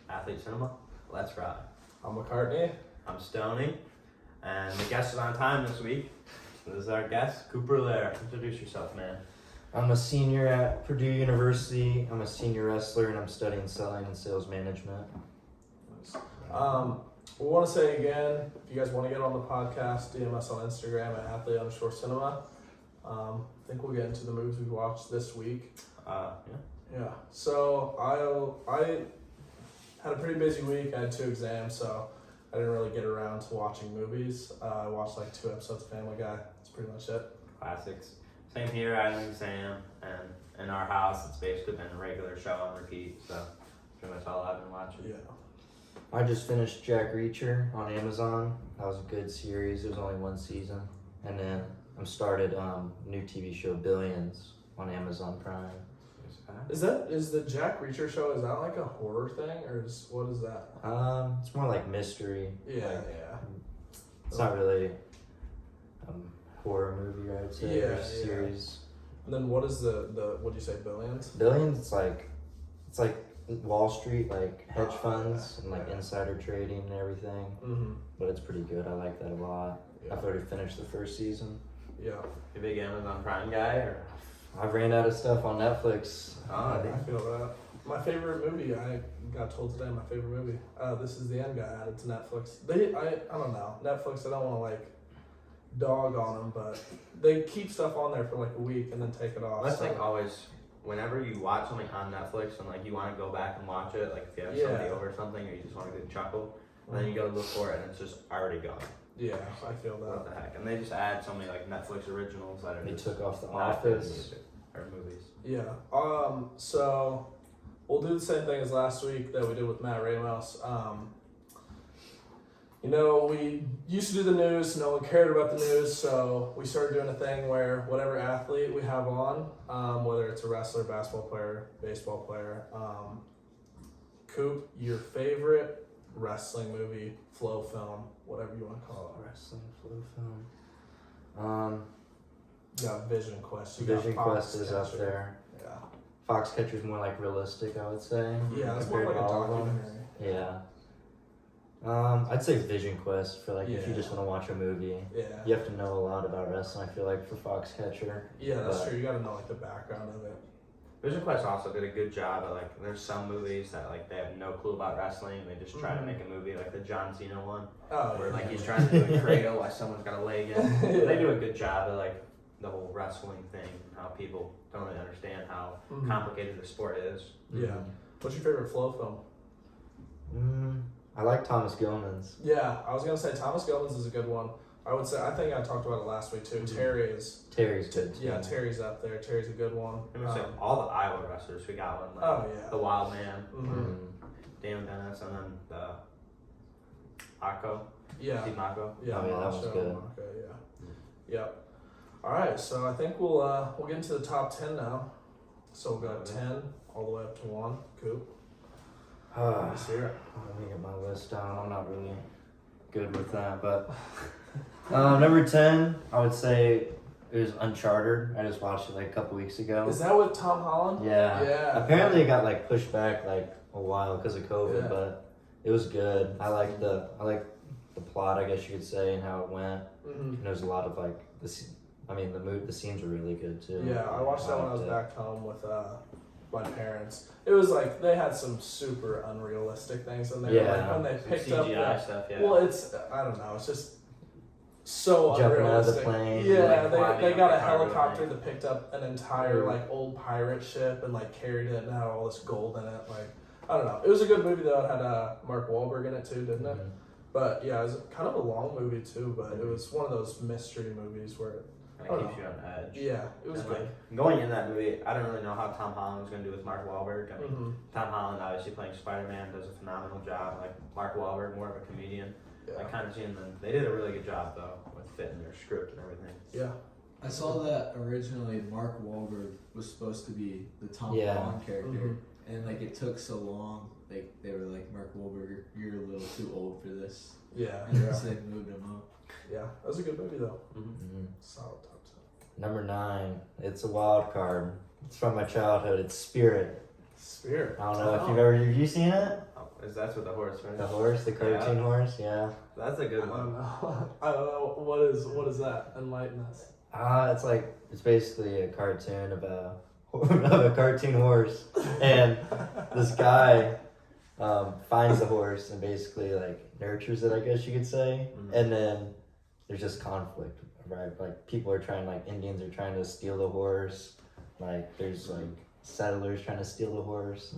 Athlete Cinema. Let's ride. I'm McCartney. I'm Stoney, and the guest is on time this week. So this is our guest, Kooper Loehr. Introduce yourself, man. I'm a senior at Purdue University. I'm a senior wrestler, and I'm studying selling and sales management. We want to say again, if you guys want to get on the podcast, DM us on Instagram at athlete_cinema. I think we'll get into the movies we've watched this week. Yeah. So I had a pretty busy week. I had 2 exams, so I didn't really get around to watching movies. I watched like 2 episodes of Family Guy. That's pretty much it. Classics. Same here. I had an exam, and in our house, it's basically been a regular show on repeat. So pretty much all I've been watching. Yeah. I just finished Jack Reacher on Amazon. That was a good series. It was only 1 season. And then I started new TV show Billions on Amazon Prime. Is the Jack Reacher show, is that like a horror thing, or what is that? It's more like mystery. Yeah. It's not really a horror movie, I would say, or series. And then what is the what do you say, Billions? Billions, it's like Wall Street, like hedge funds and like insider trading and everything. Mm-hmm. But it's pretty good. I like that a lot. Yeah. I've already finished the 1st season. Yeah. You a big Amazon Prime guy, or? I ran out of stuff on Netflix. I feel that. My favorite movie, I got told today, my favorite movie. This Is the End got added to Netflix. I don't know. Netflix, I don't want to like dog on them, but they keep stuff on there for like a week and then take it off. That's like always, whenever you watch something on Netflix and like you want to go back and watch it, like if you have somebody over or something, or you just want a good chuckle, and then you go to look for it and it's just already gone. Yeah, I feel that. What the heck? And they just add so many like Netflix originals that are They just took off The not good Office. music or movies. Yeah. So we'll do the same thing as last week that we did with Matt Ramos. We used to do the news. No one cared about the news, so we started doing a thing where whatever athlete we have on, whether it's a wrestler, basketball player, baseball player, Coop, your favorite wrestling movie, flow film, whatever you want to call it. Wrestling flow film. You got Vision Quest. Vision Quest is up there. Yeah. Foxcatcher's more like realistic, I would say. Yeah, it's more like a compared to all of them. documentary. Yeah. I'd say Vision Quest for like if you just want to watch a movie. Yeah. You have to know a lot about wrestling, I feel like, for Foxcatcher. Yeah, that's true. You got to know like the background of it. Vision Quest also did a good job at like, there's some movies that like they have no clue about wrestling, and they just try to make a movie like the John Cena one, where like he's trying to do a cradle while someone's got a leg in. They do a good job at like the whole wrestling thing, and how people don't really understand how complicated the sport is. Yeah. What's your favorite flow film? I like Thomas Gilman's. Yeah, I was gonna say Thomas Gilman's is a good one. I would say, I think I talked about it last week too. Terry's good too. Yeah, Terry's up there. Terry's a good one. I'm gonna say all the Iowa wrestlers, we got one. Like, the Wild Man, Dan Dennis, and then the Akko. Yeah. Steve Mako. Yeah, that was good. Yep. All right, so I think we'll get into the top 10 now. So we'll go 10 all the way up to 1. Coop. Let's hear it. Let me get my list down. I'm not really good with that, but number 10, I would say it was Uncharted. I just watched it like a couple weeks ago. Is that with Tom Holland? Yeah. Yeah. Apparently it got like pushed back like a while because of COVID, but it was good. I like the plot, I guess you could say, and how it went. And there's a lot of like the scenes were really good too. Yeah, I watched that when I was back home with my parents. It was like they had some super unrealistic things in there. Yeah. Like when they picked up CGI stuff. Yeah. Well, it's I don't know. It's just so jumping out of the unrealistic. plane. Yeah, like, they got a the cargo helicopter thing. that picked up an entire like old pirate ship and like carried it and had all this gold in it. Like I don't know. It was a good movie though. It had Mark Wahlberg in it too, didn't it? But yeah, it was kind of a long movie too. But it was one of those mystery movies where. It keeps you on edge. Yeah, it was and good. Like, going in that movie, I don't really know how Tom Holland was going to do with Mark Wahlberg. I mean, Tom Holland, obviously playing Spider-Man, does a phenomenal job. Like, Mark Wahlberg, more of a comedian. Yeah. I kind of seen them. They did a really good job, though, with fitting their script and everything. Yeah. I saw that originally Mark Wahlberg was supposed to be the Tom Holland character. And, like, it took so long. Like, they were like, Mark Wahlberg, you're a little too old for this. Yeah. And so they moved him up. Yeah, that was a good movie though. Solid top 10. Number 9, it's a wild card. It's from my childhood. It's Spirit. Spirit. I don't know if have you seen it? That's what the horse, right? The horse, the cartoon horse, yeah. That's a good I one. don't know. I don't know. What is that? Enlighten us. It's basically a cartoon of a cartoon horse, and this guy finds the horse and basically like nurtures it, I guess you could say, and then there's just conflict, right? Like people are trying, like Indians are trying to steal the horse, like there's like settlers trying to steal the horse.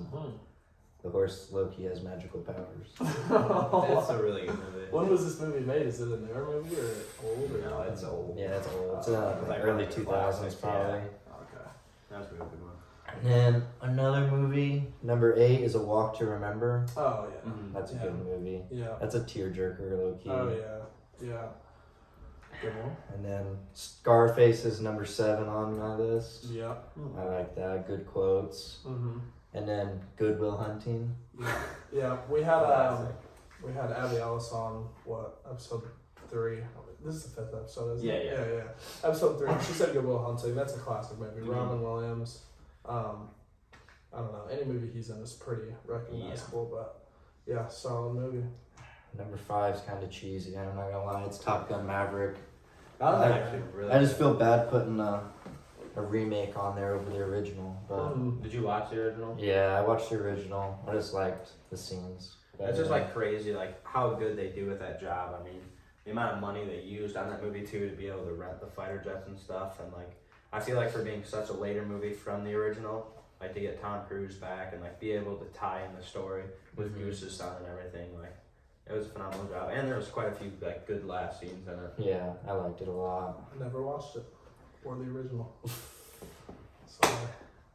The horse low-key has magical powers. It's a really good movie. When was this movie made? Is it a newer movie or old? Or No, it's old. Yeah, it's old. It's like early like 2000s classic, probably. Yeah. Okay. That's a really good one. And then another movie, number 8, is A Walk to Remember. Oh yeah. That's a good movie. Yeah. That's a tearjerker, low-key. Oh yeah. Good one. And then Scarface is number 7 on my list. Yeah. I like that. Good quotes. And then Good Will Hunting. Yeah. We had Abby Ellis on episode 3. This is the 5th episode, isn't it? Yeah. Episode 3. She said Good Will Hunting. That's a classic movie. Robin Williams. I don't know. Any movie he's in is pretty recognizable, but yeah, solid movie. Number 5 is kind of cheesy. I'm not gonna lie. It's Top Gun Maverick. Really I just feel bad putting a remake on there over the original. But Did you watch the original? yeah, I watched the original. I just liked the scenes. It's just like crazy, like how good they do with that job. I mean, the amount of money they used on that movie too to be able to rent the fighter jets and stuff, and like I feel like for being such a later movie from the original, like to get Tom Cruise back and like be able to tie in the story with Goose's son and everything, like it was a phenomenal job. And there was quite a few like good laugh scenes in it. Yeah, I liked it a lot. I never watched it or the original. Sorry.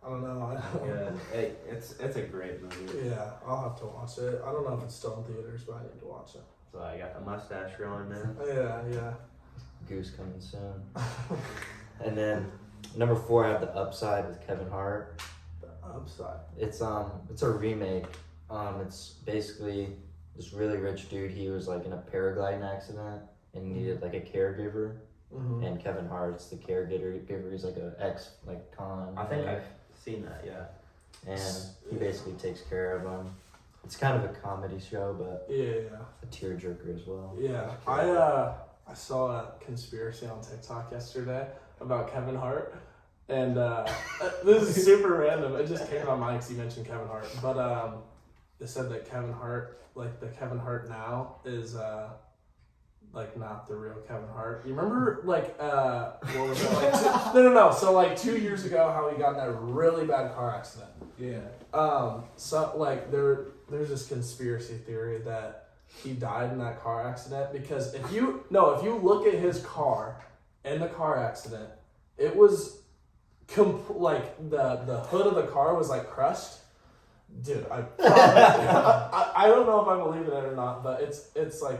I don't know. Yeah, it's a great movie. Yeah, I'll have to watch it. I don't know if it's still in theaters, but I need to watch it. So I got the mustache growing there. Yeah. Goose coming soon. And then number 4, I have The Upside with Kevin Hart. The Upside. It's a remake. It's basically this really rich dude. He was like in a paragliding accident and needed like a caregiver. And Kevin Hart's the caregiver. He's like a con. I think I've seen that. Yeah. And he basically takes care of him. It's kind of a comedy show, but a tearjerker as well. Yeah, I saw a conspiracy on TikTok yesterday about Kevin Hart, and this is super random. It just came to my mind because you mentioned Kevin Hart, but they said that Kevin Hart, like the Kevin Hart now, is like not the real Kevin Hart. You remember like what was it like? No. So like 2 years ago, how he got in that really bad car accident. Yeah. So like there's this conspiracy theory that he died in that car accident because if you look at his car in the car accident, it was like the hood of the car was like crushed. Dude, I don't know if I believe in it or not, but it's like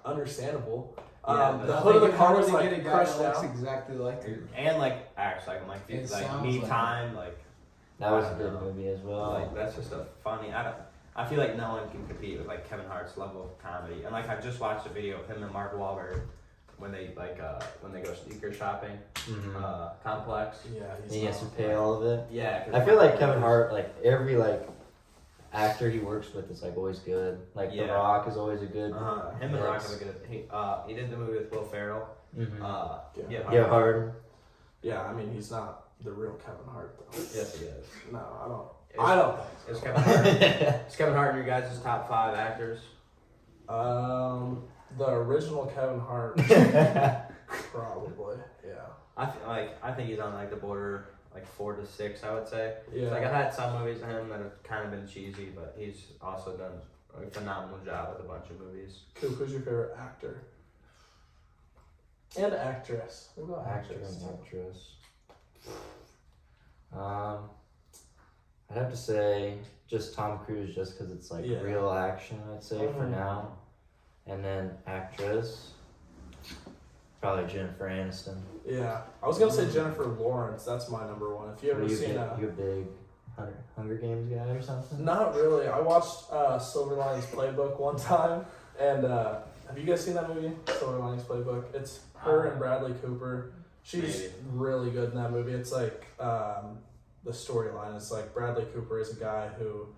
understandable. The hood of the car was like crushed looks down. exactly like him. And like acts like It like sounds Me like Time, like That was a good movie as well. like that's just a funny. I feel like no one can compete with like Kevin Hart's level of comedy. And like I just watched a video of him and Mark Wahlberg when they go sneaker shopping, Complex. Yeah, he has to pay all of it. Yeah, I feel like Kevin Hart, like every like actor he works with is like always good. Like The Rock is always a good. Him and The Rock have a good. He did the movie with Will Ferrell. Get Hard. Yeah, I mean he's not the real Kevin Hart though. Yes, he is. No, I don't. Is Kevin Hart? Is Kevin Hart in your guys' top 5 actors? The original Kevin Hart, probably. Yeah. I think he's on like the border, like 4 to 6, I would say. Yeah. Like I've had some movies of him that have kind of been cheesy, but he's also done a phenomenal job with a bunch of movies. Coop, who's your favorite actor? And actress. What about actress? Actress. I'd have to say just Tom Cruise, just because it's like real action. I'd say for now, and then actress, probably Jennifer Aniston. Yeah, I was gonna say Jennifer Lawrence. That's my number 1. If you ever seen you a big Hunger Games guy or something? Not really. I watched Silver Linings Playbook one time, and have you guys seen that movie, Silver Linings Playbook? It's her and Bradley Cooper. She's really good in that movie. It's like the storyline is like Bradley Cooper is a guy who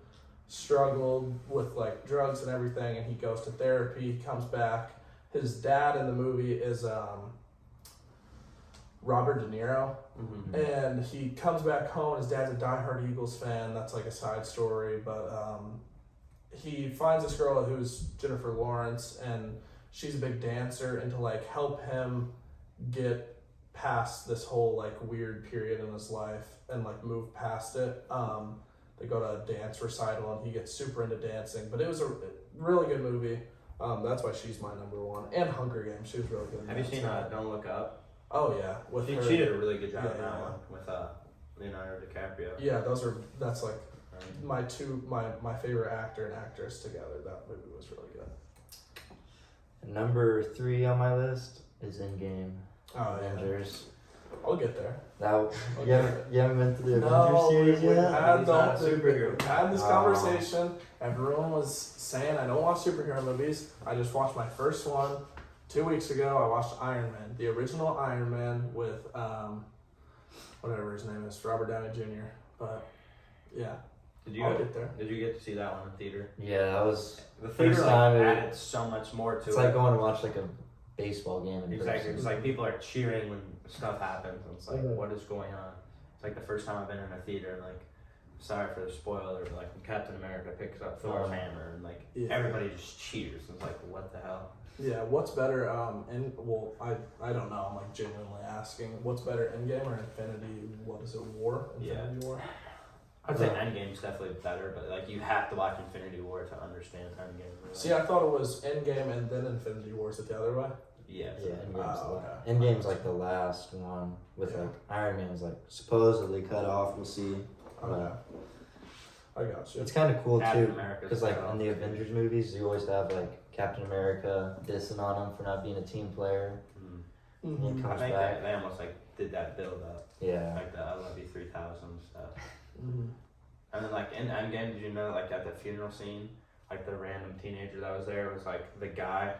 struggled with like drugs and everything, and he goes to therapy. He comes back. His dad in the movie is Robert De Niro, and he comes back home. His dad's a diehard Eagles fan. That's like a side story, but he finds this girl who's Jennifer Lawrence, and she's a big dancer, and to like help him get past this whole like weird period in his life and like move past it. They go to a dance recital and he gets super into dancing. But it was a really good movie. That's why she's my number one. And Hunger Games, she was really good. Have you seen Don't Look Up? Oh yeah, She did a really good job in that one with Leonardo DiCaprio. Yeah, that's like my favorite actor and actress together. That movie was really good. Number 3 on my list is Endgame. Oh, Avengers. I'll get there. You haven't been to the Avengers series yet? We had this conversation. Everyone was saying I don't watch superhero movies. I just watched my first one 2 weeks ago. I watched Iron Man, the original Iron Man with whatever his name is, Robert Downey Jr. But yeah, I'll get there. Did you get to see that one in theater? Yeah, that was the first time. Added so much more to it. It's like going to watch like a baseball game in Exactly. person. It's like people are cheering when stuff happens. And it's like, what is going on? It's like the first time I've been in a theater, and like, sorry for the spoiler, but like when Captain America picks up Thor's hammer, and like everybody just cheers. It's like, what the hell? Yeah, what's better? I don't know. I'm like genuinely asking, what's better, Endgame or Infinity? What is it? War? Infinity War. I'd say Endgame's definitely better, but like you have to watch Infinity War to understand Endgame. Really. See, I thought it was Endgame and then Infinity War. Is it the other way? Yeah. Endgame's like the last one with like Iron Man's like supposedly cut off. We'll see. Okay. I got you. It's kind of cool too because like in the Avengers movies, you always have like Captain America dissing on him for not being a team player. And he comes back. They almost like did that build up. Yeah. Like the I Love You 3000 stuff. And then like in Endgame, did you know like at the funeral scene, like the random teenager that was there was like the guy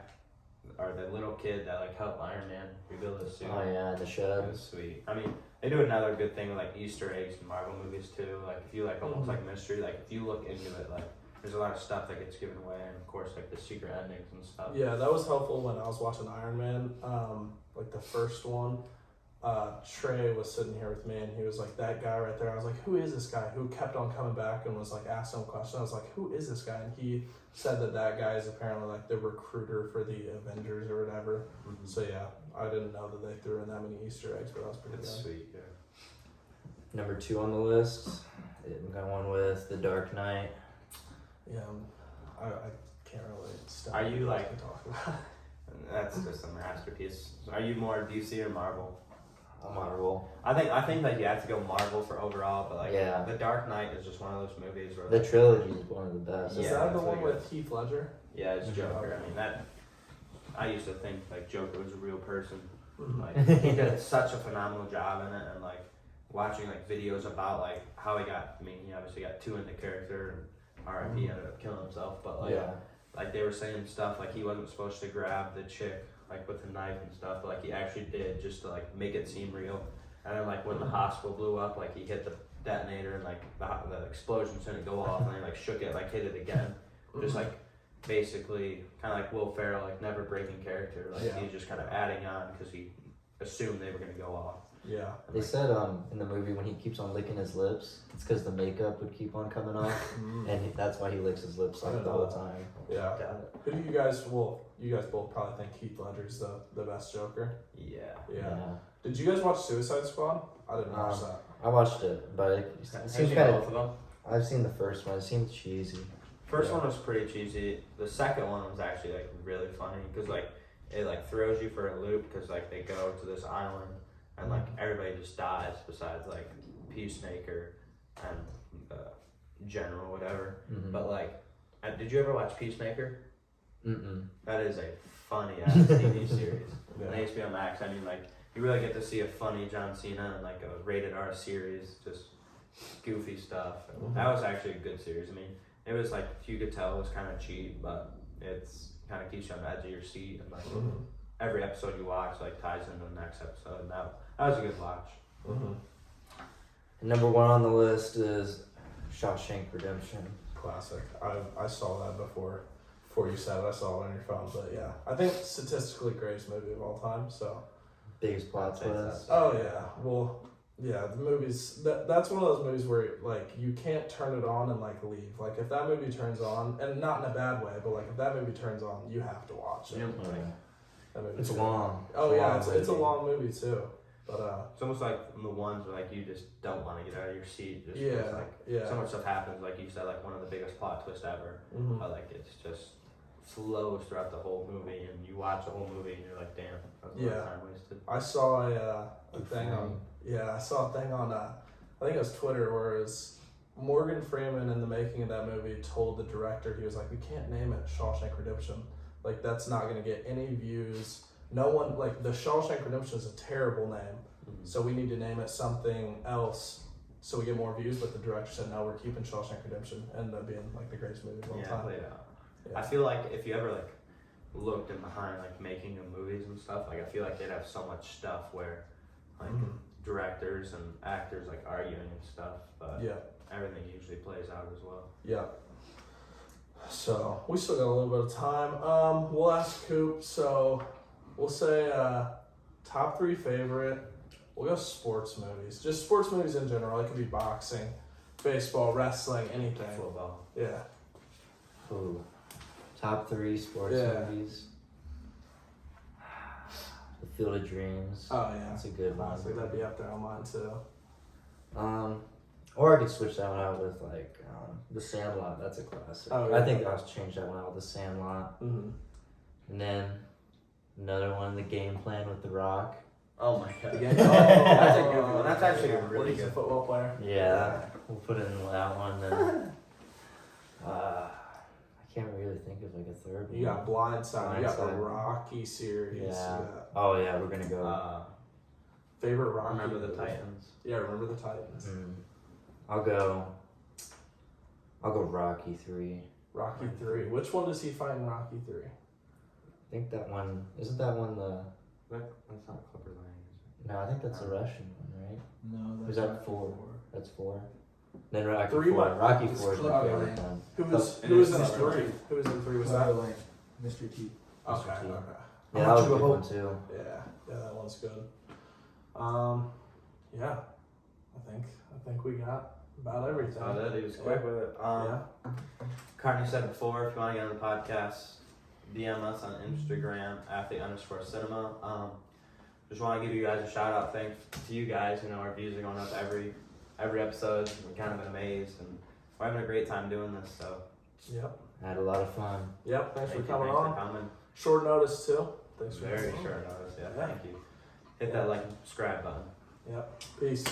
or the little kid that like helped Iron Man rebuild his suit. Oh yeah, the shed. It was sweet. I mean, they do another good thing with like Easter eggs in Marvel movies too. Like if you like almost like mystery, like if you look into it, like there's a lot of stuff that gets given away, and of course like the secret endings and stuff. Yeah, that was helpful when I was watching Iron Man, like the first one. Trey was sitting here with me, and he was like, that guy right there. I was like, who is this guy? Who kept on coming back and was like asking him questions. I was like, who is this guy? And he said that guy is apparently like the recruiter for the Avengers or whatever. So yeah, I didn't know that they threw in that many Easter eggs, but that was pretty good. Sweet, yeah. Number 2 on the list, I'm going with The Dark Knight. Yeah, I can't really stop. Are you like talk about? That's just a masterpiece. Are you more DC or Marvel? Marvel. I think that you have to go Marvel for overall, but like The Dark Knight is just one of those movies where the trilogy is one of the best. Is that the one with Heath Ledger? Yeah, it's Joker. I mean that. I used to think like Joker was a real person. Like he did such a phenomenal job in it, and like watching like videos about like how he got. I mean, he obviously got too into character, and R.I.P. ended up killing himself. But like, like they were saying stuff like he wasn't supposed to grab the chick like with a knife and stuff, but like he actually did just to like make it seem real. And then like when the hospital blew up, like he hit the detonator and like the explosion didn't go off, and he like shook it, like hit it again, just like basically kind of like Will Ferrell, like never breaking character. Like he's just kind of adding on because he assumed they were gonna go off. Yeah. They said in the movie when he keeps on licking his lips, it's because the makeup would keep on coming off, and that's why he licks his lips like the whole time. Yeah. Who do you guys? Well, you guys both probably think Heath Ledger's the best Joker. Yeah. Did you guys watch Suicide Squad? I didn't watch that. I watched it, but it seems kind of. Both of them? I've seen the first one. It seemed cheesy. First one was pretty cheesy. The second one was actually like really funny because like it like throws you for a loop because like they go to this island. And like everybody just dies besides like Peacemaker and General, whatever. But like, did you ever watch Peacemaker? That is a funny ass TV series. On HBO Max. I mean, like you really get to see a funny John Cena and like a rated R series, just goofy stuff. That was actually a good series. I mean, it was like you could tell it was kind of cheap, but it's kind of keeps you on the edge of your seat, and like every episode you watch like ties into the next episode. And that was a good watch. Number 1 on the list is Shawshank Redemption. classic. I saw that before you said it. I saw it on your phone, but yeah, I think statistically greatest movie of all time. So biggest plot twist. Oh yeah, well yeah, the movies that's one of those movies where like you can't turn it on and like leave. Like if that movie turns on, and not in a bad way, but like if that movie turns on, you have to watch it. Yeah. It's long. Oh yeah, it's a long movie too. But it's almost like the ones where like you just don't want to get out of your seat. Just yeah, like so much stuff happens. Like you said, like one of the biggest plot twists ever. But like it's just flows throughout the whole movie, and you watch the whole movie, and you're like, damn, that's a lot of time wasted. I saw a thing on I think it was Twitter where it was Morgan Freeman in the making of that movie told the director, he was like, we can't name it Shawshank Redemption. Like that's not gonna get any views. No one, like the Shawshank Redemption is a terrible name, so we need to name it something else so we get more views. But the director said, no, we're keeping Shawshank Redemption. Ended up being like the greatest movie of all time. Yeah. I feel like if you ever like looked in behind like making of movies and stuff, like I feel like they'd have so much stuff where like directors and actors like arguing and stuff, but everything usually plays out as well. Yeah. So we still got a little bit of time. We'll ask Coop. So we'll say top 3 favorite. We'll go sports movies. Just sports movies in general. It could be boxing, baseball, wrestling, anything. Football. Yeah. Ooh. Top 3 sports movies. The Field of Dreams. Oh yeah, that's a good one. Honestly, that'd be up there on mine too. Or I could switch that one out with like The Sandlot. That's a classic. Oh, yeah. I think I'll change that one out with The Sandlot. And then another one, The Game Plan with The Rock. Oh my god. That's a good one. That's actually a really good football player. Yeah, we'll put in that one. Then I can't really think of like a third one. You got Blindside. You got the Rocky series. Yeah. Oh yeah, we're gonna go. Favorite Rocky. Remember the Titans. Yeah, Remember the Titans. I'll go Rocky 3. Rocky 3. Which one does he fight in Rocky 3? I think that one isn't that one the. That's not Kooper Lang, is No, I think that's a Russian one, right? No, that's that 4. That's 4. Then Rocky 3 4. Rocky 4 is my Kooper favorite Lang. one. Who was in 3? Who was in 3? Was that? Mr. T. Okay. Yeah, that was a good one too. Yeah, that one's good. Yeah, I think we got about everything. About it. He was quick with it. Carney said before, if you want to get on the podcast, DM us on Instagram @the_cinema. Just want to give you guys a shout out. Thanks to you guys. You know, our views are going up every episode. We've kind of been amazed, and we're having a great time doing this. So. Yep. Had a lot of fun. Yep. Thanks for coming on. For coming. Short notice too. Thanks for very short notice. Yeah. Thank you. Hit that like and subscribe button. Yep. Peace.